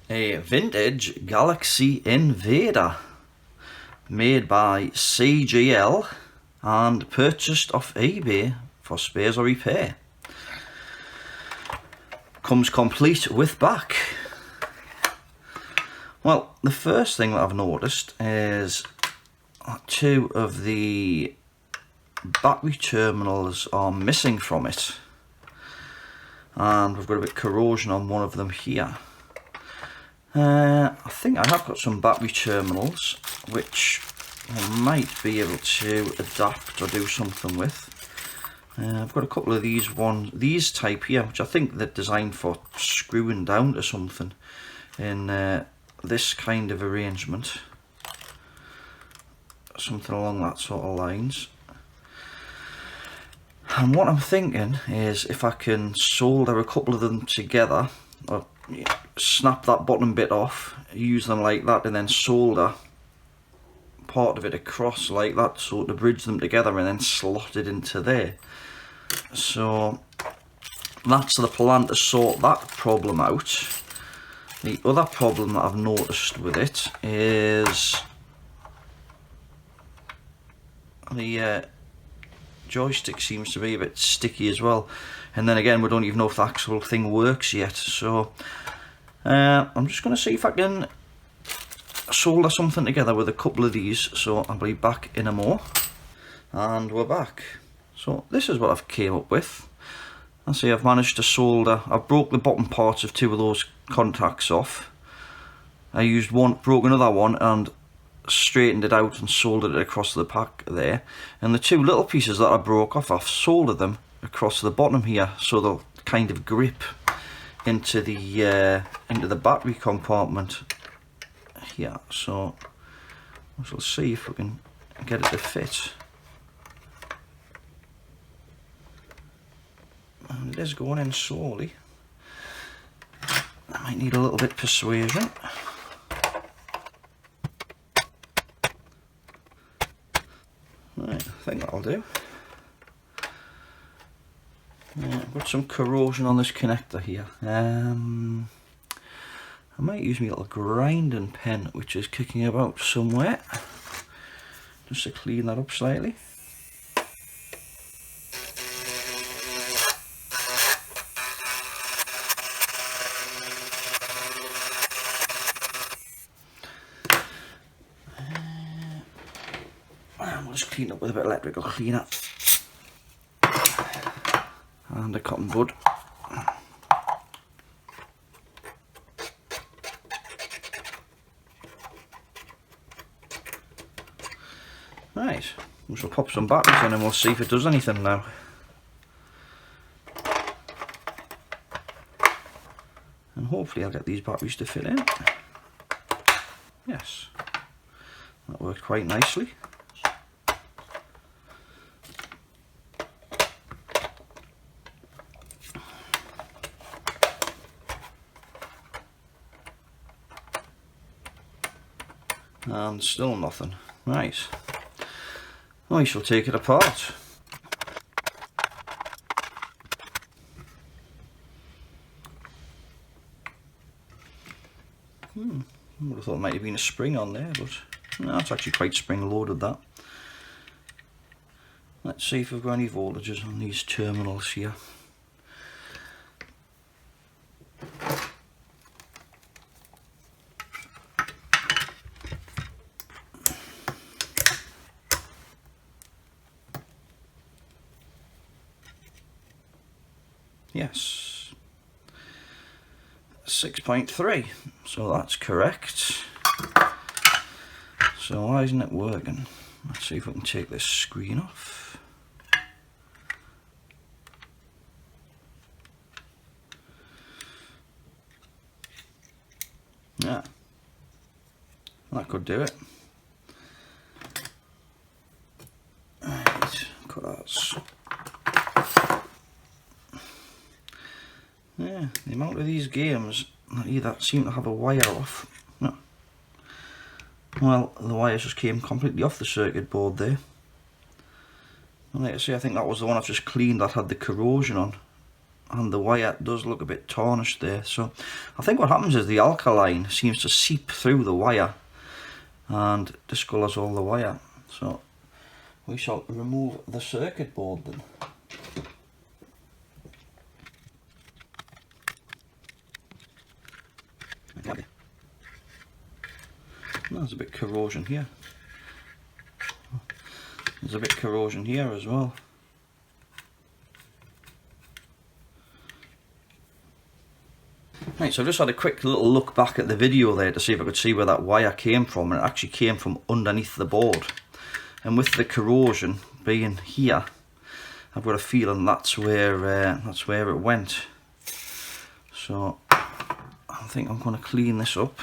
A vintage Galaxy Invader made by CGL and purchased off eBay for spares or repair. Comes complete with back. Well, the first thing that I've noticed is two of the battery terminals are missing from it, and we've got a bit of corrosion on one of them here. I think I have got some battery terminals which I might be able to adapt or do something with. I've got a couple of these type here, which I think they're designed for screwing down to something in this kind of arrangement, something along that sort of lines. And what I'm thinking is if I can solder a couple of them together, or snap that bottom bit off, use them like that, and then solder part of it across like that, so to bridge them together and then slot it into there. So that's the plan to sort that problem out. The other problem that I've noticed with it is the joystick seems to be a bit sticky as well, and then again we don't even know if the actual thing works yet. So I'm just going to see if I can solder something together with a couple of these. So I'll be back in a more, and we're back. So this is what I've came up with. I see I've managed to solder. I've broke the bottom parts of two of those contacts off. I used one, broke another one, and straightened it out and soldered it across the pack there. And the two little pieces that I broke off, I've soldered them across the bottom here, so they'll kind of grip into the battery compartment here. So we'll see if we can get it to fit. And it is going in slowly. I might need a little bit of persuasion. Right, I think that'll do. I've got some corrosion on this connector here. I might use my little grinding pen, which is kicking about somewhere, just to clean that up slightly. And we'll just clean up with a bit of electrical cleaner and a cotton bud. Right, we shall pop some batteries in and we'll see if it does anything now. And hopefully I'll get these batteries to fit in. Yes, that worked quite nicely. And still nothing. Right. I shall take it apart. I would have thought there might have been a spring on there, but no, it's actually quite spring loaded, that. Let's see if we've got any voltages on these terminals here. Yes, 6.3, so that's correct. So why isn't it working? Let's see if we can take this screen off. Yeah, that could do it. Right, cut that. Yeah, the amount of these games that either seem to have a wire off. No. Well, the wires just came completely off the circuit board there. And like I say, I think that was the one I've just cleaned that had the corrosion on. and the wire does look a bit tarnished there. So I think what happens is the alkaline seems to seep through the wire and discolours all the wire. So we shall remove the circuit board then. There's a bit of corrosion here. There's a bit of corrosion here as well. Right, so I've just had a quick little look back at the video there to see if I could see where that wire came from, and it actually came from underneath the board. And with the corrosion being here, I've got a feeling that's where it went. So I think I'm going to clean this up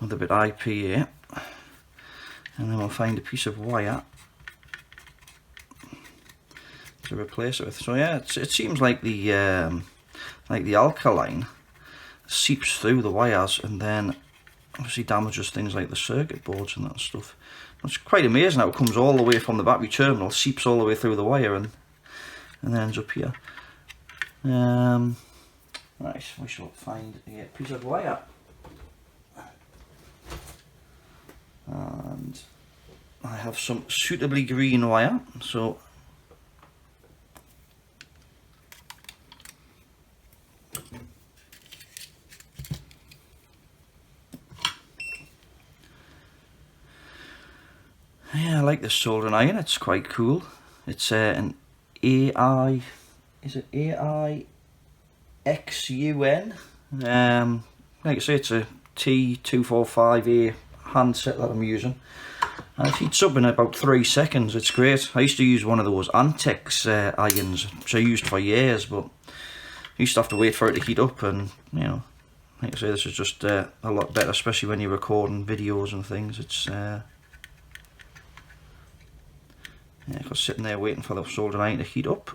with a bit of IPA, and then we'll find a piece of wire to replace it with. So yeah, it seems like the alkaline seeps through the wires and then obviously damages things like the circuit boards and that stuff. It's quite amazing how it comes all the way from the battery terminal, seeps all the way through the wire and then ends up here. Right, we shall find a piece of wire. And I have some suitably green wire, so yeah, I like this soldering iron, it's quite cool. It's an AI, is it AIXUN? Like I say, it's a T245A handset that I'm using. And it heats up in about 3 seconds, it's great. I used to use one of those Antex irons, which I used for years, but I used to have to wait for it to heat up, and you know, like I say, this is just a lot better, especially when you're recording videos and things. It's yeah, because sitting there waiting for the soldering iron to heat up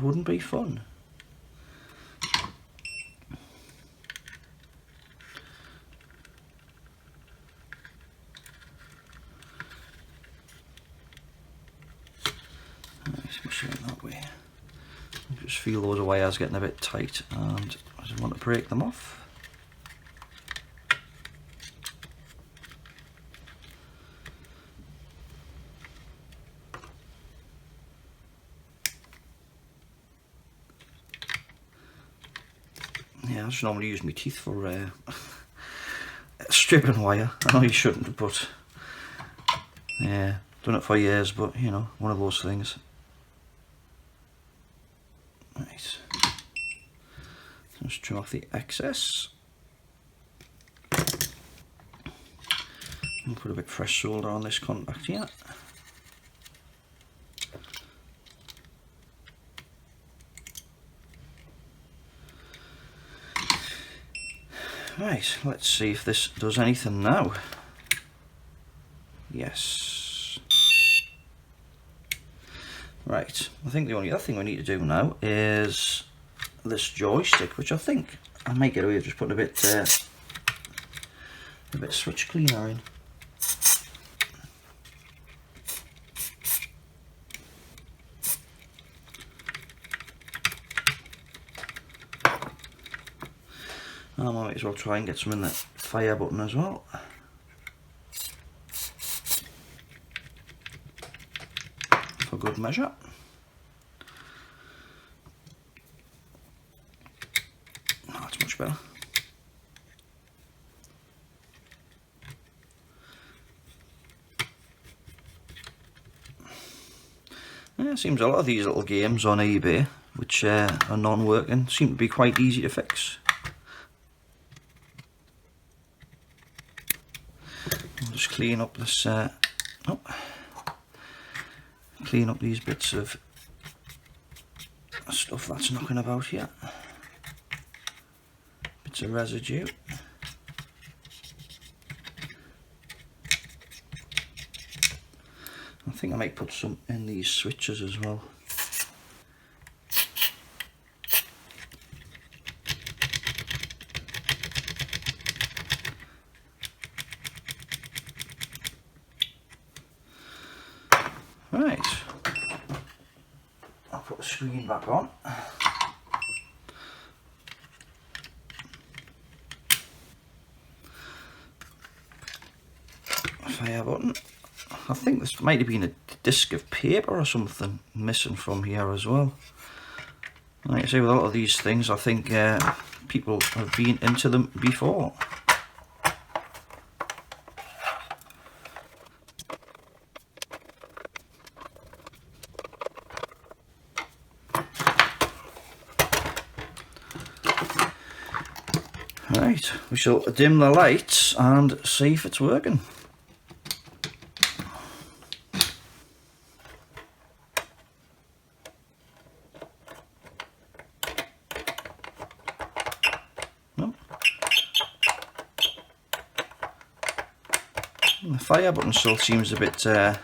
wouldn't be fun. That way. I just feel those wires getting a bit tight and I just want to break them off. Yeah, I just normally use my teeth for stripping wire. I know you shouldn't, but yeah, done it for years, but you know, one of those things. Right, just trim off the excess and put a bit of fresh solder on this contact here. Right, let's see if this does anything now. Yes. Right, I think the only other thing we need to do now is this joystick, which I think I might get away with just putting a bit switch cleaner in. I might as well try and get some in the fire button as well. For good measure. Oh, that's much better. Yeah, it seems a lot of these little games on eBay, which are non-working, seem to be quite easy to fix. I'll just clean up this, clean up these bits of stuff that's knocking about here. Bits of residue. I think I might put some in these switches as well. Right, I'll put the screen back on. fire button. I think this might have been a disc of paper or something missing from here as well. Like I say, with a lot of these things, I think people have been into them before. Right, we shall dim the lights and see if it's working. No. The fire button still seems a bit yeah,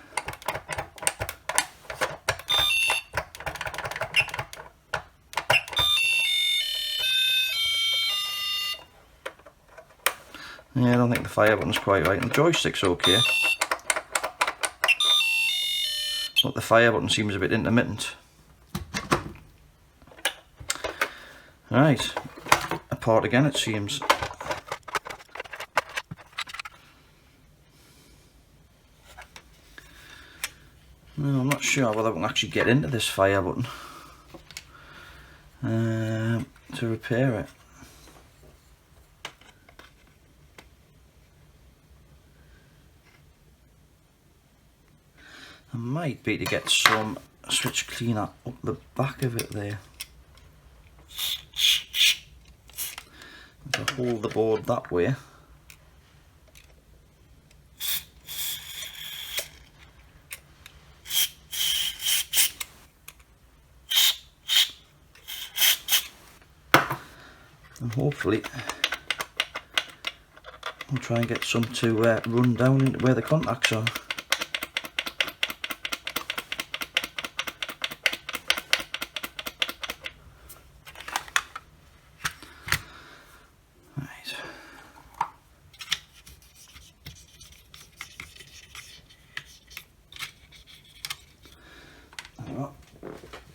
I don't think the fire button's quite right, and the joystick's okay. But the fire button seems a bit intermittent. Right, apart again it seems. No, I'm not sure whether I can actually get into this fire button to repair it. It might be to get some switch cleaner up the back of it there. To hold the board that way. And hopefully we'll try and get some to run down into where the contacts are.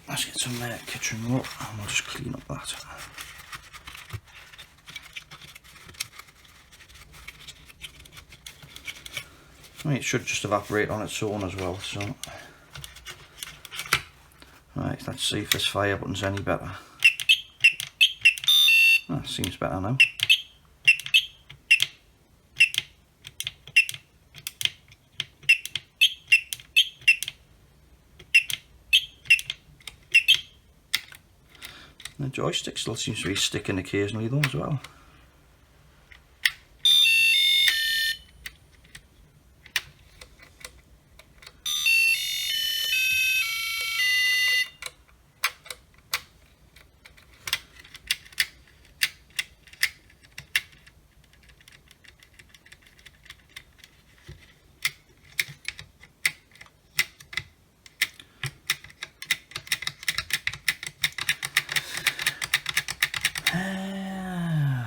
Let's get some kitchen rope and we'll just clean up that. I mean, it should just evaporate on its own as well, so. Right, let's see if this fire button's any better. That seems better now. The joystick still seems to be sticking occasionally though as well.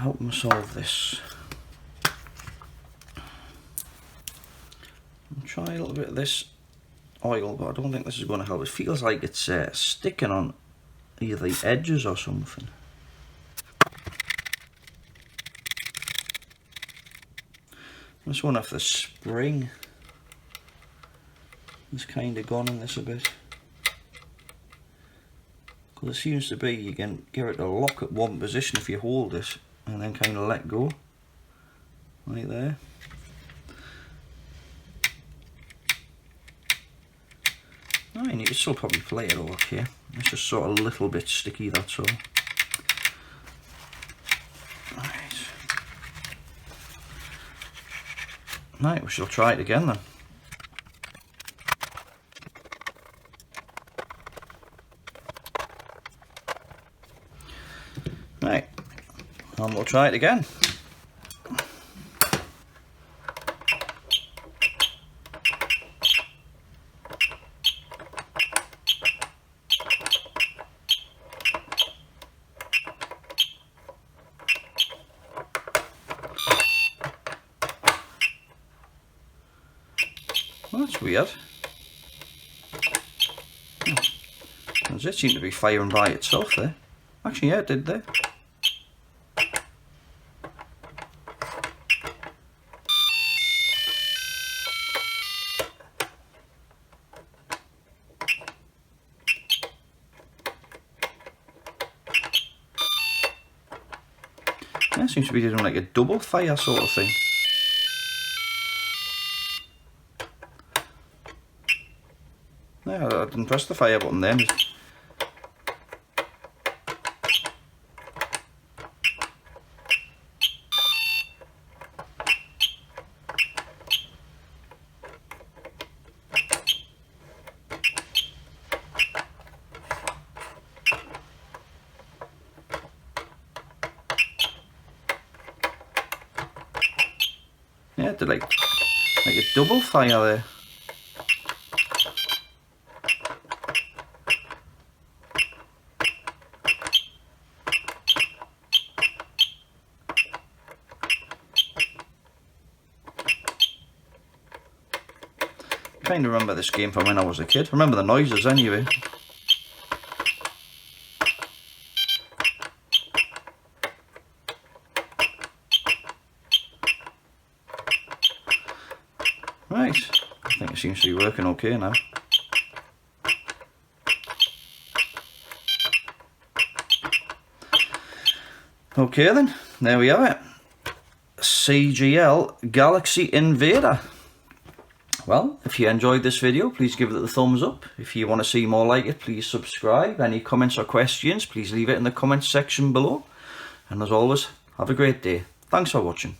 Help me solve this. I'll try a little bit of this oil, but I don't think this is going to help. It feels like it's sticking on either the edges or something. I just wonder if the spring has kind of gone in this a bit. Because it seems to be you can get it to lock at one position if you hold it and then kind of let go. Right there. I mean, you can still probably play it okay. It's just sort of a little bit sticky, that's all. Right. Right, we shall try it again then. Right, and we'll try it again. Well, that's weird. Does it seem to be firing by itself there? Actually, yeah, it did there. seems to be doing like a double fire sort of thing. Yeah, I didn't press the fire button then. Yeah, it did like a double fire there. I kind of remember this game from when I was a kid. I remember the noises anyway. Right, I think it seems to be working okay now. Okay then, there we have it. CGL Galaxy Invader. Well, if you enjoyed this video, please give it a thumbs up. If you want to see more like it, please subscribe. Any comments or questions, please leave it in the comments section below. And as always, have a great day. Thanks for watching.